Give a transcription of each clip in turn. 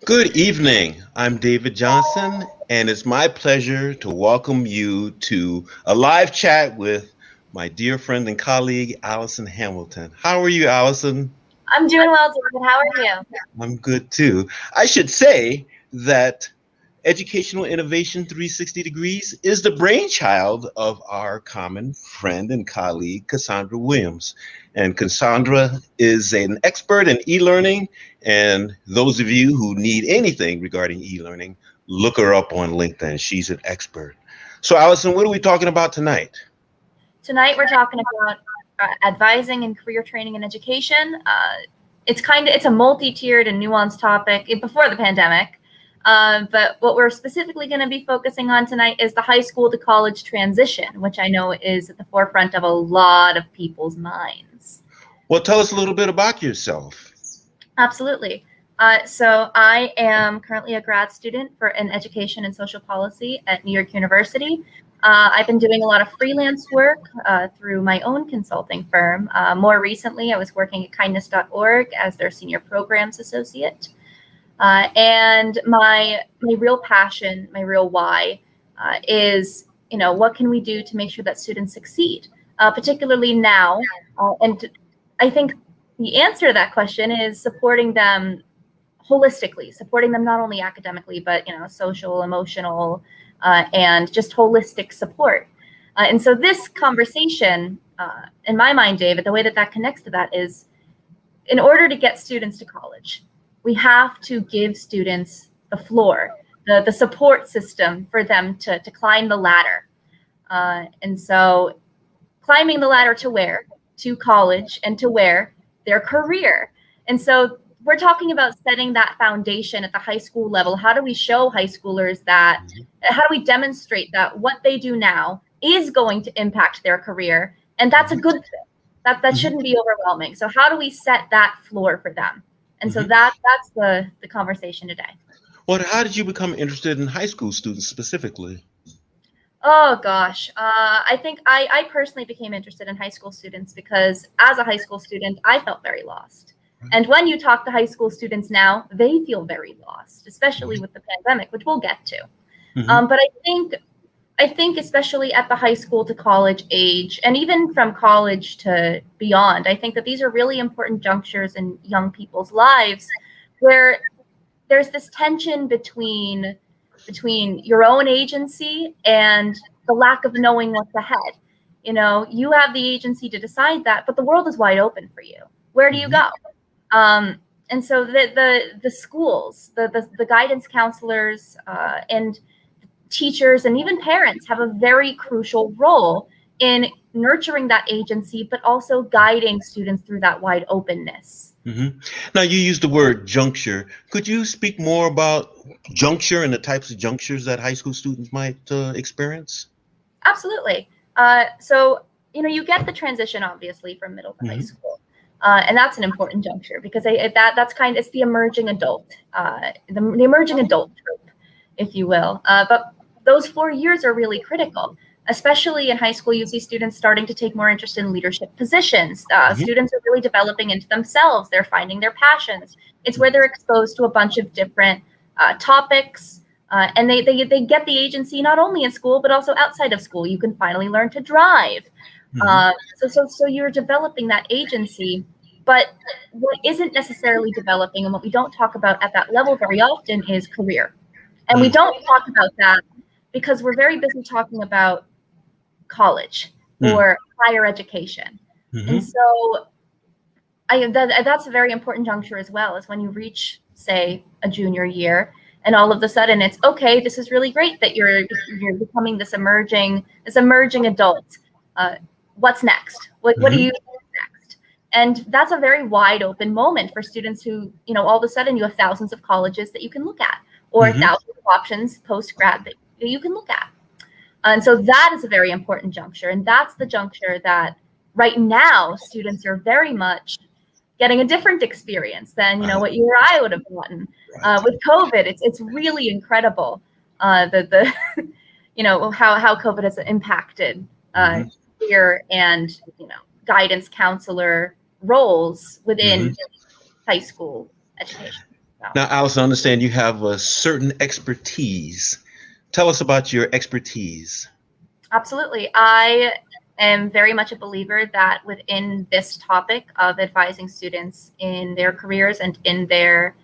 Good evening. I'm David Johnson, and it's my pleasure to welcome you to a live chat with my dear friend and colleague, Allison Hamilton. How are you, Allison? I'm doing well, David. How are you? I'm good too. I should say that Educational Innovation 360 Degrees is the brainchild of our common friend and colleague, Cassandra Williams. And Cassandra is an expert in e-learning. And those of you who need anything regarding e-learning, look her up on LinkedIn. She's an expert. So Allison, what are we talking about tonight? Tonight we're talking about advising in career training and education. It's a multi-tiered and nuanced topic before the pandemic. But what we're specifically going to be focusing on tonight is the high school to college transition, which I know is at the forefront of a lot of people's minds. Well, tell us a little bit about yourself. Absolutely. So I am currently a grad student in education and social policy at New York University. I've been doing a lot of freelance work through my own consulting firm. More recently, I was working at 𝐃𝐨𝐧'𝐭 as their senior programs associate. And my real passion, my real why is, what can we do to make sure that students succeed, particularly now? And I think the answer to that question is supporting them holistically, supporting them not only academically, but, social, emotional, and just holistic support. And so this conversation, in my mind, David, the way that connects to that is in order to get students to college, we have to give students the floor, the support system for them to climb the ladder. And so climbing the ladder to where? To college and to where? Their career. And so we're talking about setting that foundation at the high school level. How do we show high schoolers that, how do we demonstrate that what they do now is going to impact their career? And that's a good thing. That shouldn't be overwhelming. So how do we set that floor for them? And so that's the conversation today. Well, how did you become interested in high school students specifically? Oh, gosh. I think I personally became interested in high school students because as a high school student, I felt very lost. And when you talk to high school students now, they feel very lost, especially with the pandemic, which we'll get to. But I think especially at the high school to college age, and even from college to beyond, I think that these are really important junctures in young people's lives where there's this tension between your own agency and the lack of knowing what's ahead. You have the agency to decide that, but the world is wide open for you. Where do you go? And so the schools, the guidance counselors, and teachers and even parents have a very crucial role in nurturing that agency, but also guiding students through that wide openness. Now, you used the word juncture. Could you speak more about juncture and the types of junctures that high school students might experience? Absolutely. So, you get the transition, obviously, from middle to high school. And that's an important juncture because it's the emerging adult, the emerging adult trope, if you will. But those 4 years are really critical, especially in high school. You see students starting to take more interest in leadership positions. Students are really developing into themselves. They're finding their passions. It's where they're exposed to a bunch of different topics. And they get the agency not only in school, but also outside of school. You can finally learn to drive. So you're developing that agency, but what isn't necessarily developing and what we don't talk about at that level very often is career. And we don't talk about that because we're very busy talking about college or higher education. And so that's a very important juncture as well, is when you reach, say, a junior year, and all of a sudden it's, okay, this is really great that you're becoming this emerging adult. What's next? What do you do next? And that's a very wide open moment for students who, all of a sudden you have thousands of colleges that you can look at, or thousands of options post-grad that you can look at. And so that is a very important juncture. And that's the juncture that right now students are very much getting a different experience than, what you or I would have gotten. With COVID, it's really incredible how COVID has impacted peer and guidance counselor roles within high school education. Now, Alice, I understand you have a certain expertise. Tell us about your expertise. Absolutely. I am very much a believer that within this topic of advising students in their careers and in their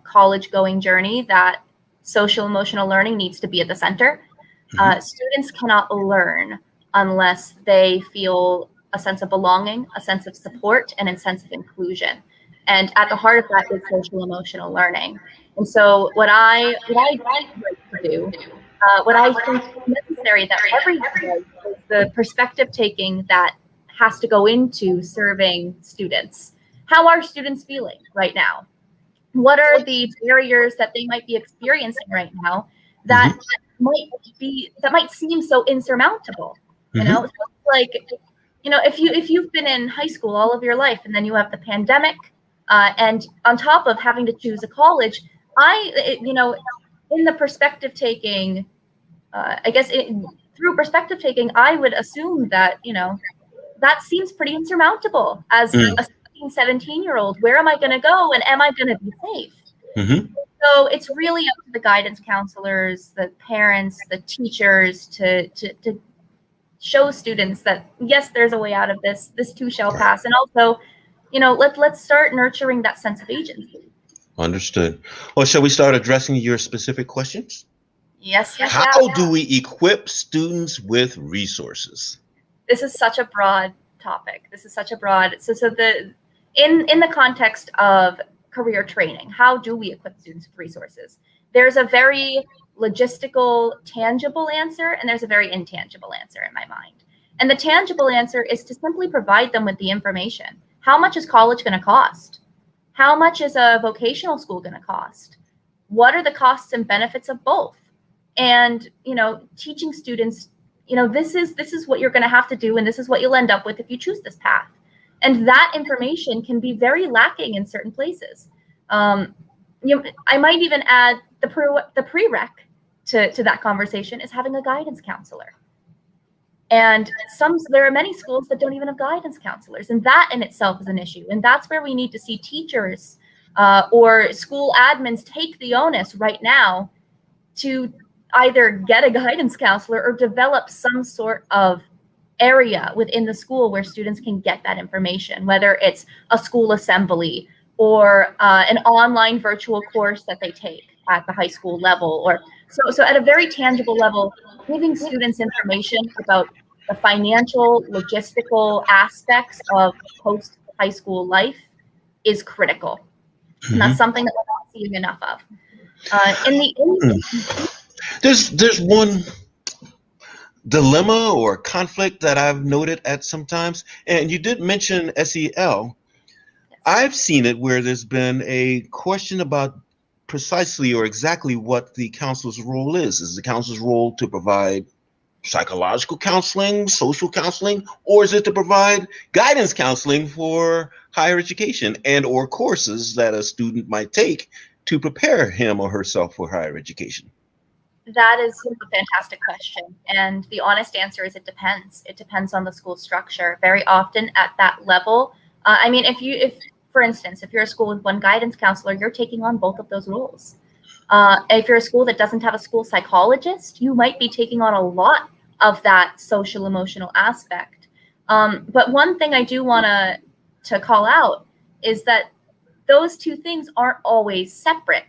college going journey, that social emotional learning needs to be at the center. Students cannot learn unless they feel a sense of belonging, a sense of support, and a sense of inclusion. And at the heart of that is social emotional learning. And so what I like to do, what I think is necessary that everyone does, is the perspective taking that has to go into serving students. How are students feeling right now? What are the barriers that they might be experiencing right now that might seem so insurmountable? You know, so like, if you've been in high school all of your life and then you have the pandemic, and on top of having to choose a college, in the perspective taking, through perspective taking, I would assume that, that seems pretty insurmountable as a 17-year-old. Where am I going to go, and am I going to be safe? So it's really up to the guidance counselors, the parents, the teachers to show students that, yes, there's a way out of this. This too shall pass. And also, let's start nurturing that sense of agency. Understood. Well, shall we start addressing your specific questions? Yes. How do we equip students with resources? This is such a broad topic. In the context of career training, how do we equip students with resources? There's a very logistical, tangible answer, and there's a very intangible answer in my mind. And the tangible answer is to simply provide them with the information. How much is college going to cost? How much is a vocational school going to cost? What are the costs and benefits of both? And, teaching students, this is what you're going to have to do, and this is what you'll end up with if you choose this path. And that information can be very lacking in certain places. I might even add the prereq to that conversation is having a guidance counselor. And there are many schools that don't even have guidance counselors, and that in itself is an issue. And that's where we need to see teachers or school admins take the onus right now to either get a guidance counselor or develop some sort of area within the school where students can get that information, whether it's a school assembly or an online virtual course that they take at the high school level, or so at a very tangible level, giving students information about the financial, logistical aspects of post-high school life is critical. And that's something that we're not seeing enough of. There's one dilemma or conflict that I've noted at sometimes, and you did mention SEL. I've seen it where there's been a question about precisely or exactly what the counselor's role is. Is the counselor's role to provide psychological counseling, social counseling, or is it to provide guidance counseling for higher education and or courses that a student might take to prepare him or herself for higher education? That is a fantastic question. And the honest answer is it depends. It depends on the school structure. Very often at that level, for instance, if you're a school with one guidance counselor, you're taking on both of those roles. If you're a school that doesn't have a school psychologist, you might be taking on a lot of that social emotional aspect. But one thing I do want to call out is that those two things aren't always separate.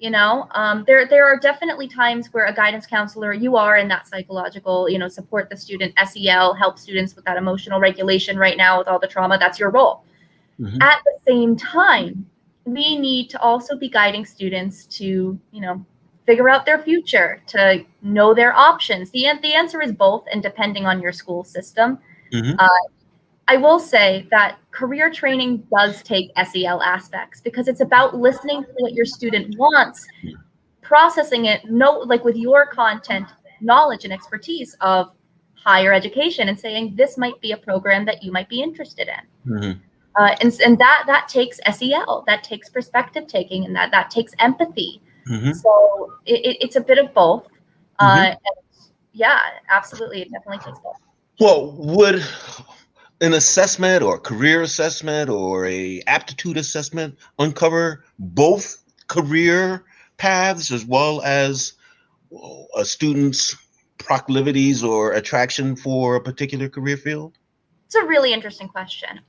There are definitely times where a guidance counselor, you are in that psychological, support the student, SEL, help students with that emotional regulation right now with all the trauma. That's your role. At the same time, we need to also be guiding students to, figure out their future, to know their options. The answer is both, and depending on your school system. I will say that career training does take SEL aspects because it's about listening to what your student wants, processing it, with your content, knowledge, and expertise of higher education, and saying this might be a program that you might be interested in. And that takes SEL, that takes perspective taking, and that takes empathy. So it's a bit of both. And yeah, absolutely, it definitely takes both. Well, an assessment or career assessment or a aptitude assessment uncover both career paths as well as a student's proclivities or attraction for a particular career field? It's a really interesting question.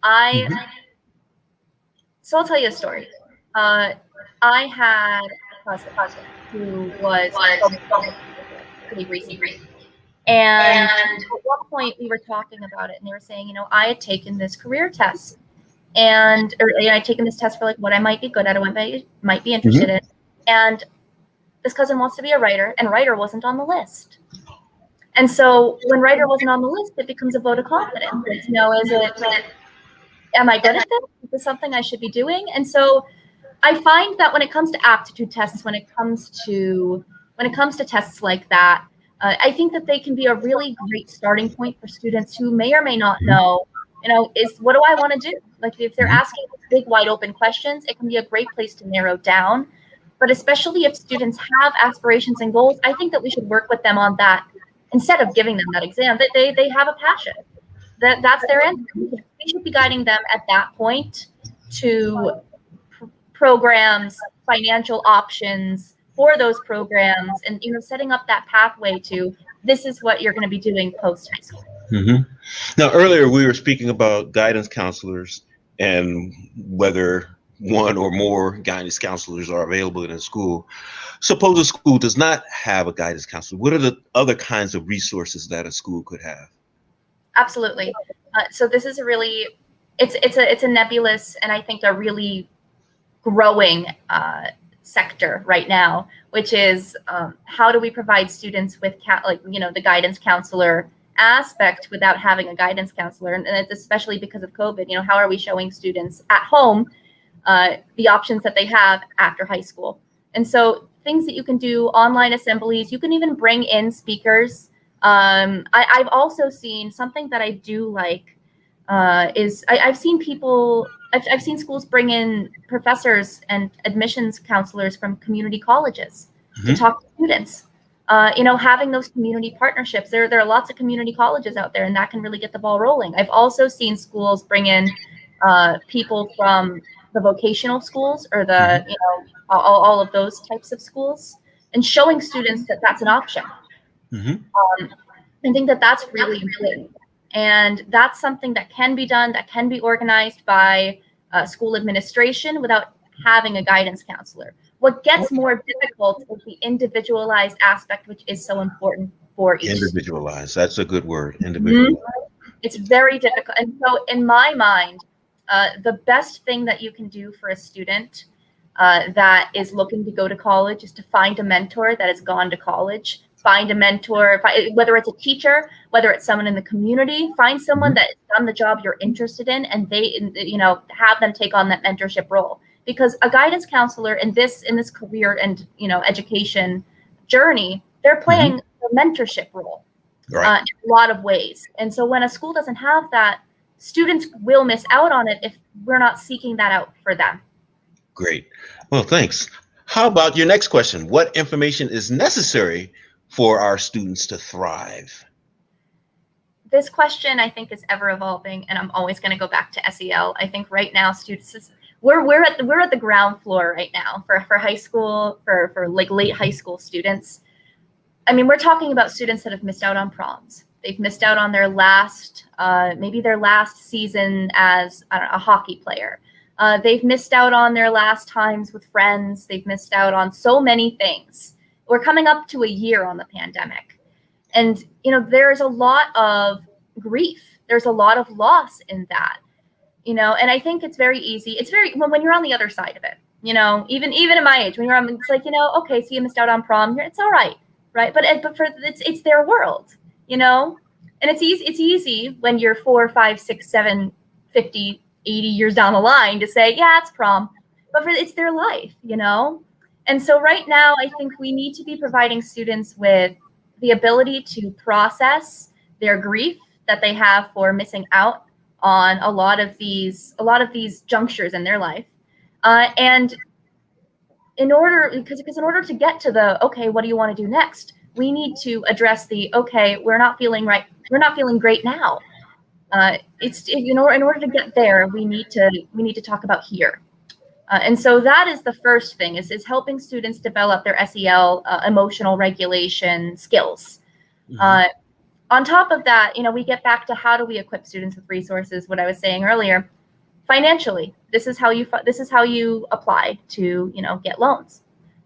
So I'll tell you a story. I had a cousin who was pretty recently. And at one point we were talking about it, and they were saying, I had taken this career test, and I'd taken this test for like what I might be good at, or what I might be interested in. And this cousin wants to be a writer, and writer wasn't on the list. And so when writer wasn't on the list, it becomes a vote of confidence. Am I good at this? Is this something I should be doing? And so I find that when it comes to aptitude tests, when it comes to tests like that, I think that they can be a really great starting point for students who may or may not know, is what do I want to do? Like if they're asking big, wide open questions, it can be a great place to narrow down. But especially if students have aspirations and goals, I think that we should work with them on that instead of giving them that exam. That they have a passion. That's their answer. We should be guiding them at that point to programs, financial options for those programs, and setting up that pathway to this is what you're going to be doing post high school. Now, earlier we were speaking about guidance counselors and whether one or more guidance counselors are available in a school. Suppose a school does not have a guidance counselor. What are the other kinds of resources that a school could have? Absolutely. So this is it's a nebulous and I think a really growing sector right now, which is how do we provide students with the guidance counselor aspect without having a guidance counselor, and it's especially because of COVID. How are we showing students at home the options that they have after high school? And so things that you can do, online assemblies, you can even bring in speakers. I've also seen something that I do like I've seen schools bring in professors and admissions counselors from community colleges to talk to students. Having those community partnerships. There are lots of community colleges out there, and that can really get the ball rolling. I've also seen schools bring in people from the vocational schools or all of those types of schools, and showing students that that's an option. I think that that's really important. And that's something that can be done, that can be organized by school administration without having a guidance counselor. What gets more difficult is the individualized aspect, which is so important for each. Individualized, that's a good word, individualized. It's very difficult. And so in my mind, the best thing that you can do for a student that is looking to go to college is to find a mentor that has gone to college. Find a mentor, whether it's a teacher, whether it's someone in the community, find someone that has done the job you're interested in, and they, have them take on that mentorship role. Because a guidance counselor in this career and education journey, they're playing a mentorship role in a lot of ways. And so when a school doesn't have that, students will miss out on it if we're not seeking that out for them. Great. Well, thanks. How about your next question? What information is necessary for our students to thrive? This question, I think, is ever evolving, and I'm always going to go back to SEL. I think right now, students, we're at the ground floor right now for high school, for like late high school students. I mean, we're talking about students that have missed out on proms. They've missed out on their last, maybe their last season as a hockey player. They've missed out on their last times with friends. They've missed out on so many things. We're coming up to a year on the pandemic. And, there's a lot of grief. There's a lot of loss in that, and I think it's very easy. It's when you're on the other side of it, even at my age, when you're on, it's like, okay, so you missed out on prom. It's all right. Right. But it's their world, and it's easy when you're 4, 5, 6, 7, 50, 80 years down the line to say, yeah, it's prom, but it's their life, And so right now, I think we need to be providing students with the ability to process their grief that they have for missing out on a lot of these junctures in their life. And in order to get to the, okay, what do you want to do next? We need to address the, okay, we're not feeling right. We're not feeling great now. It's in order to get there, we need to talk about here. And so that is the first thing, is helping students develop their SEL emotional regulation skills. On top of that, we get back to how do we equip students with resources, what I was saying earlier. Financially, this is how you apply to, get loans.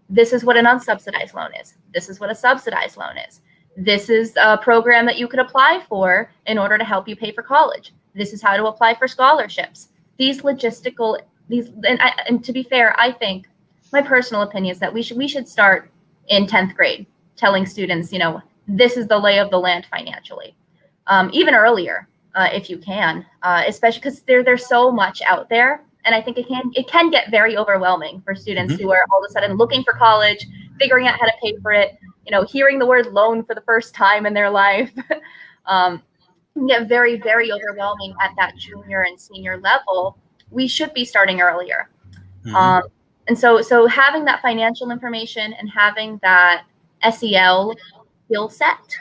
This is what an unsubsidized loan is. This is what a subsidized loan is. This is a program that you could apply for in order to help you pay for college. This is how to apply for scholarships. And to be fair, I think my personal opinion is that we should start in 10th grade telling students, this is the lay of the land financially, even earlier if you can, especially because there's so much out there, and I think it can get very overwhelming for students who are all of a sudden looking for college, figuring out how to pay for it, hearing the word loan for the first time in their life. Can get very, very overwhelming at that junior and senior level. We should be starting earlier. And so having that financial information and having that SEL skill set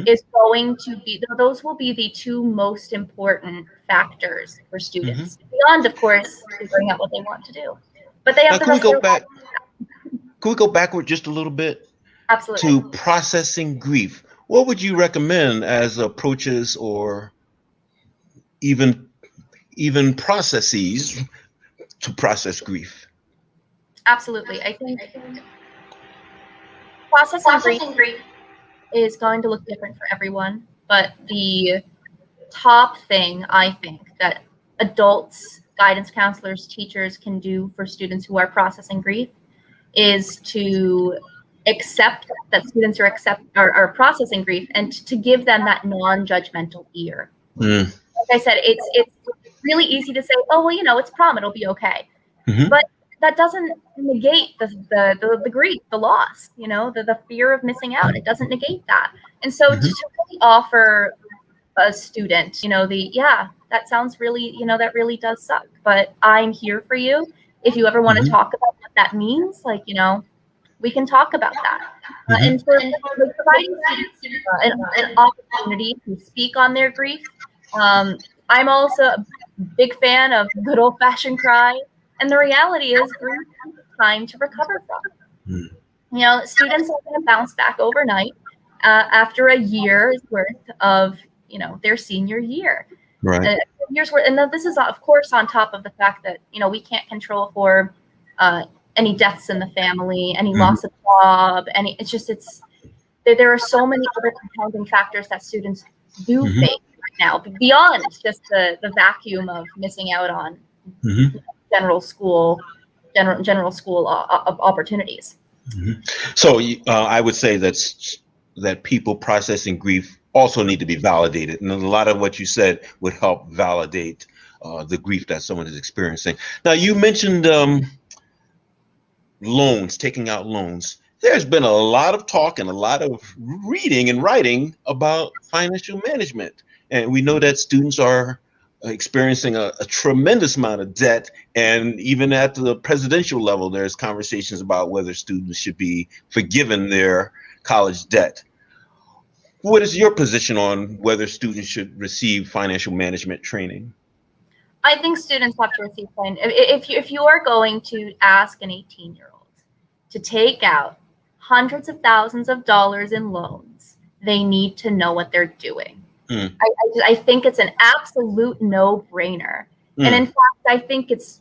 is going to be, those will be the two most important factors for students, beyond, of course, figuring out what they want to do. But they have to. Can we go backward just a little bit? Absolutely. To processing grief. What would you recommend as approaches or even processes to process grief? Absolutely. I think processing grief is going to look different for everyone, but the top thing I think that adults, guidance counselors, teachers can do for students who are processing grief is to accept that students are processing grief, and to give them that non-judgmental ear. Like I said, it's really easy to say, oh, well, it's prom, it'll be okay. But that doesn't negate the grief, the loss, the fear of missing out. It doesn't negate that. And so to really offer a student, that sounds really, that really does suck, but I'm here for you. If you ever want to talk about what that means, we can talk about that. And for providing students an opportunity to speak on their grief, I'm also a big fan of good old-fashioned cry. And the reality is, grief takes time to recover from. Students are going to bounce back overnight after a year's worth of, their senior year. Right. And then this is, of course, on top of the fact that, we can't control for any deaths in the family, any loss of job, there are so many other compounding factors that students do face right now, beyond just the vacuum of missing out on general school opportunities. So I would say that people processing grief also need to be validated, and a lot of what you said would help validate the grief that someone is experiencing. Now, you mentioned loans, taking out loans. There's been a lot of talk and a lot of reading and writing about financial management, and we know that students are experiencing a tremendous amount of debt, and even at the presidential level, there's conversations about whether students should be forgiven their college debt. What is your position on whether students should receive financial management training? I think students have to receive if you are going to ask an 18-year-old to take out hundreds of thousands of dollars in loans, they need to know what they're doing. I think it's an absolute no-brainer. And in fact, I think it's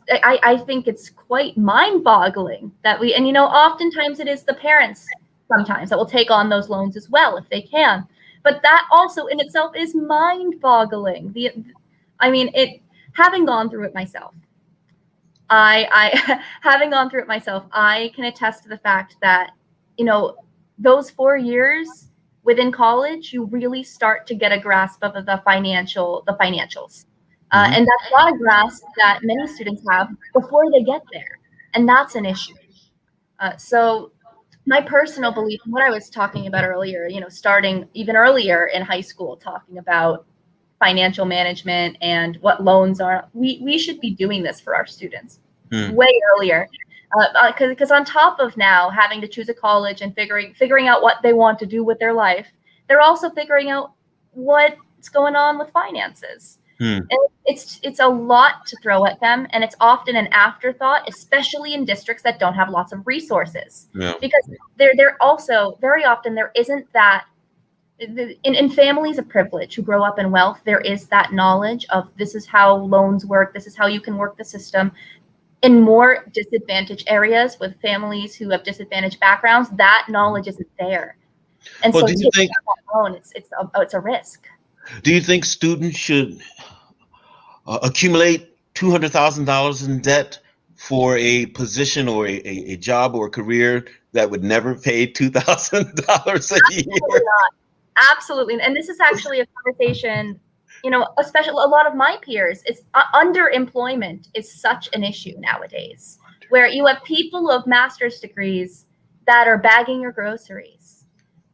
quite mind-boggling that oftentimes it is the parents sometimes that will take on those loans as well if they can. But that also in itself is mind-boggling. Having gone through it myself, I can attest to the fact that, those 4 years within college, you really start to get a grasp of the financials. And that's not a grasp that many students have before they get there. And that's an issue. So my personal belief, and what I was talking about earlier, starting even earlier in high school, talking about financial management and what loans are, we should be doing this for our students way earlier. Because on top of now having to choose a college and figuring out what they want to do with their life, they're also figuring out what what's going on with finances. Hmm. And it's a lot to throw at them, and it's often an afterthought, especially in districts that don't have lots of resources. Yeah. Because they're also very often there isn't that in families of privilege who grow up in wealth, there is that knowledge of this is how loans work, this is how you can work the system. In more disadvantaged areas with families who have disadvantaged backgrounds, that knowledge isn't there. And Well, so do you taking think that loan, it's a risk. do you think students should accumulate $200,000 in debt for a position or a job or a career that would never pay $2,000 a year? Not. Absolutely. And this is actually a conversation, especially a lot of my peers, it's underemployment is such an issue nowadays, where you have people of master's degrees that are bagging your groceries.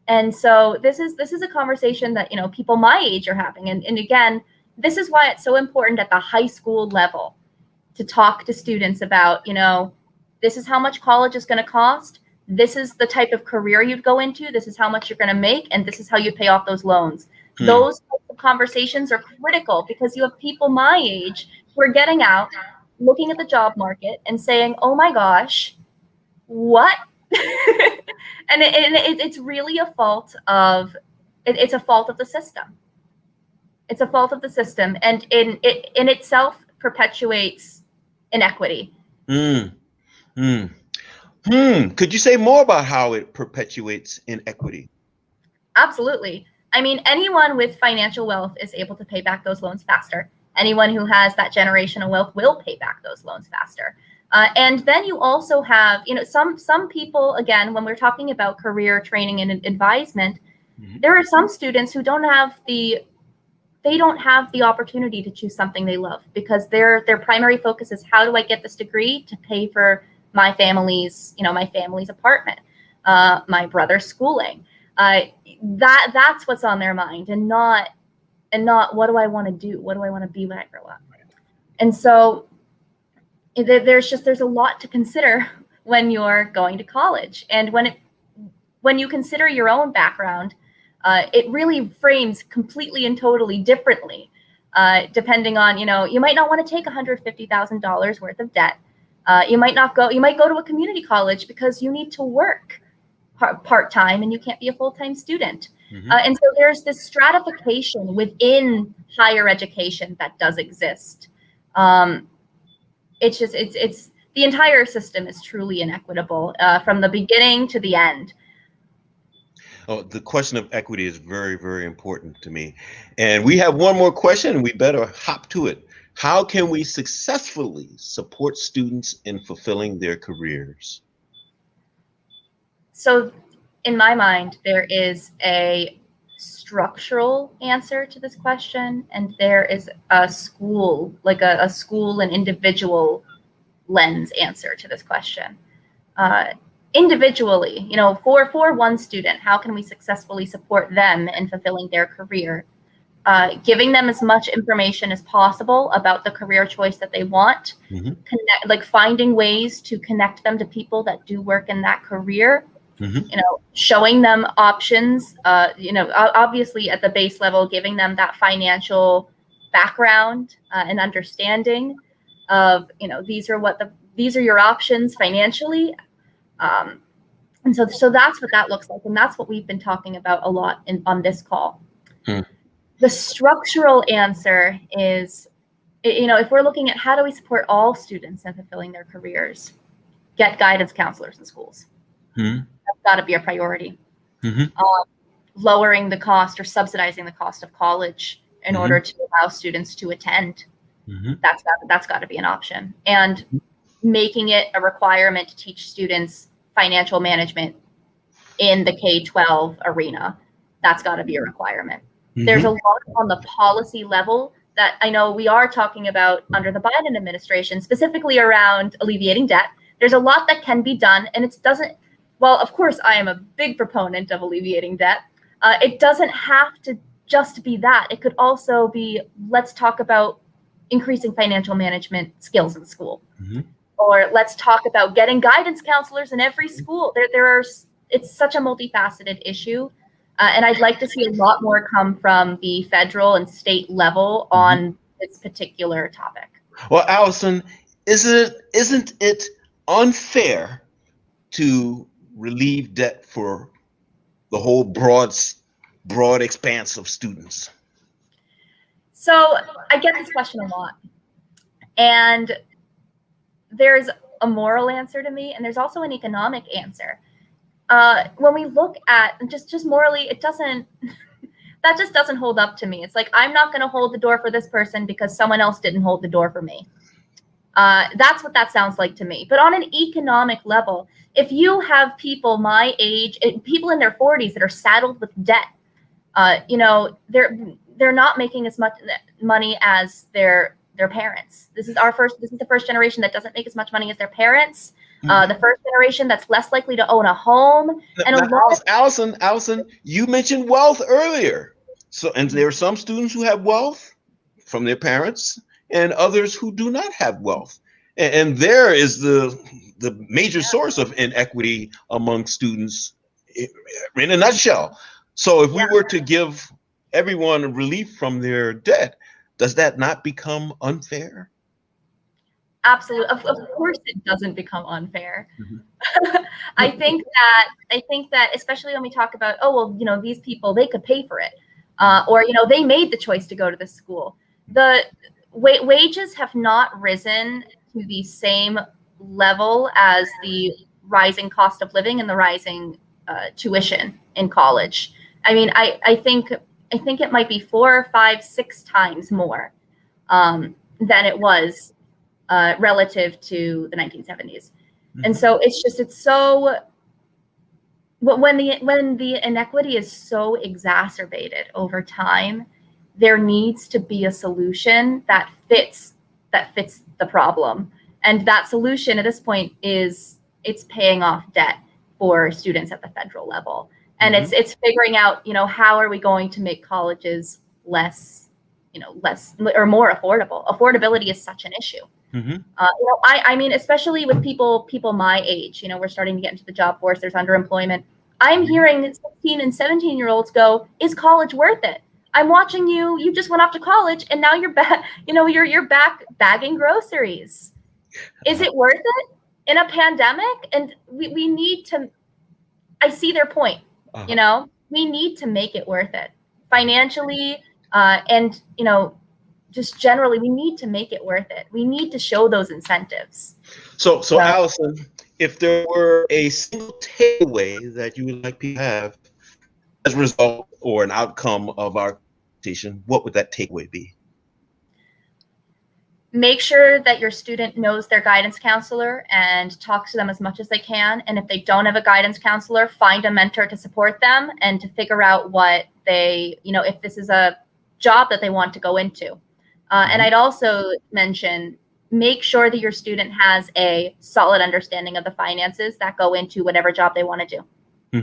And so this is a conversation that, people my age are having. And again, this is why it's so important at the high school level to talk to students about, this is how much college is going to cost. This is the type of career you'd go into. This is how much you're going to make. And this is how you pay off those loans. Those types of conversations are critical because you have people my age who are getting out, looking at the job market and saying, oh my gosh, what? And it's really a fault of, it's a fault of the system. It's a fault of the system. And in itself perpetuates inequity. Could you say more about how it perpetuates inequity? Absolutely. I mean, anyone with financial wealth is able to pay back those loans faster. Anyone who has that generational wealth will pay back those loans faster. And then you also have, some people, again, when we're talking about career training and advisement, there are some students who don't have the opportunity to choose something they love because their primary focus is how do I get this degree to pay for my family's apartment, my brother's schooling. That's what's on their mind, and not what do I want to do? What do I want to be when I grow up? And so there's a lot to consider when you're going to college, and when you consider your own background, it really frames completely and totally differently, depending on you might not want to take $150,000 worth of debt. You might go to a community college because you need to work part-time and you can't be a full-time student. And so there's this stratification within higher education that does exist. It's the entire system is truly inequitable from the beginning to the end. Oh, the question of equity is very, very important to me. And we have one more question and we better hop to it. How can we successfully support students in fulfilling their careers? So in my mind, there is a structural answer to this question, and there is a school and individual lens answer to this question. Individually, for one student, how can we successfully support them in fulfilling their career? Giving them as much information as possible about the career choice that they want, finding ways to connect them to people that do work in that career, showing them options, obviously at the base level, giving them that financial background and understanding of, these are your options financially. And so that's what that looks like. And that's what we've been talking about a lot on this call. The structural answer is, if we're looking at how do we support all students in fulfilling their careers, get guidance counselors in schools. That's got to be a priority. Lowering the cost or subsidizing the cost of college in order to allow students to attend. That's got to be an option. And making it a requirement to teach students financial management in the K-12 arena. That's got to be a requirement. There's a lot on the policy level that I know we are talking about under the Biden administration, specifically around alleviating debt. There's a lot that can be done, and well, of course, I am a big proponent of alleviating debt. It doesn't have to just be that. It could also be, let's talk about increasing financial management skills in school. Or let's talk about getting guidance counselors in every school. It's such a multifaceted issue. And I'd like to see a lot more come from the federal and state level on this particular topic. Well, Allison, isn't it unfair to relieve debt for the whole broad expanse of students? So I get this question a lot, and there's a moral answer to me, and there's also an economic answer. When we look at just morally, it doesn't, that just doesn't hold up to me. It's like, I'm not going to hold the door for this person because someone else didn't hold the door for me. That's what that sounds like to me. But on an economic level, if you have people my age, people in their 40s that are saddled with debt, you know, they're not making as much money as their parents. This is the first generation that doesn't make as much money as their parents. The first generation that's less likely to own a home. And Allison, you mentioned wealth earlier. So, and there are some students who have wealth from their parents and others who do not have wealth. And there is the major source of inequity among students in a nutshell. So if we were to give everyone relief from their debt, does that not become unfair? Absolutely. Of course it doesn't become unfair. I think that especially when we talk about, oh, well, you know, these people, they could pay for it. Or, you know, they made the choice to go to this school. The wages have not risen to the same level as the rising cost of living and the rising tuition in college. I mean, I think it might be 4, 5, 6 times more than it was relative to the 1970s. And so it's so, when the inequity is so exacerbated over time, there needs to be a solution that fits the problem. And that solution at this point is it's paying off debt for students at the federal level. And it's figuring out, you know, how are we going to make colleges less or more affordable? Affordability is such an issue. You know, I mean, especially with people my age, you know, we're starting to get into the job force. There's underemployment. I'm hearing 16 and 17-year-olds go, "Is college worth it? I'm watching you. You just went off to college, and now you're back. You know, you're back bagging groceries. Is it worth it in a pandemic?" And we need to. I see their point. You know, we need to make it worth it financially, and you know, just generally, we need to make it worth it. We need to show those incentives. So Allison, if there were a single takeaway that you would like people to have as a result or an outcome of our conversation, what would that takeaway be? Make sure that your student knows their guidance counselor and talks to them as much as they can. And if they don't have a guidance counselor, find a mentor to support them and to figure out what they, you know, if this is a job that they want to go into. And I'd also mention, make sure that your student has a solid understanding of the finances that go into whatever job they want to do,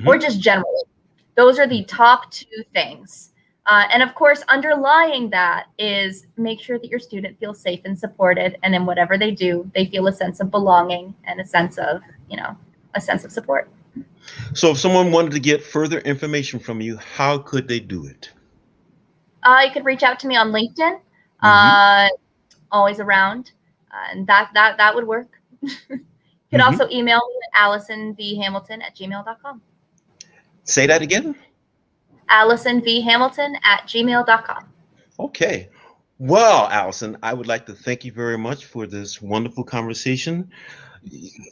or just generally. Those are the top 2 things. And of course, underlying that is make sure that your student feels safe and supported. And in whatever they do, they feel a sense of belonging and a sense of, you know, a sense of support. So if someone wanted to get further information from you, how could they do it? You could reach out to me on LinkedIn, always around, and that would work. You could also email me at AllisonVHamilton@gmail.com. Say that again. AllisonVHamilton@gmail.com. Okay. Well, Allison, I would like to thank you very much for this wonderful conversation.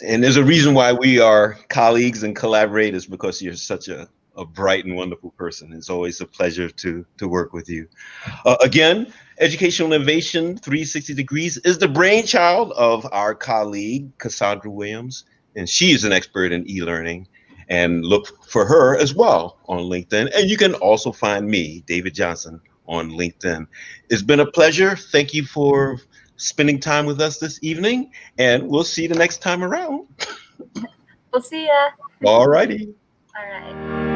And there's a reason why we are colleagues and collaborators, because you're such a bright and wonderful person. It's always a pleasure to work with you. Again, Educational Innovation 360 Degrees is the brainchild of our colleague, Cassandra Williams, and she is an expert in e-learning. And look for her as well on LinkedIn. And you can also find me, David Johnson, on LinkedIn. It's been a pleasure. Thank you for spending time with us this evening, and we'll see you the next time around. We'll see ya. All righty. All right.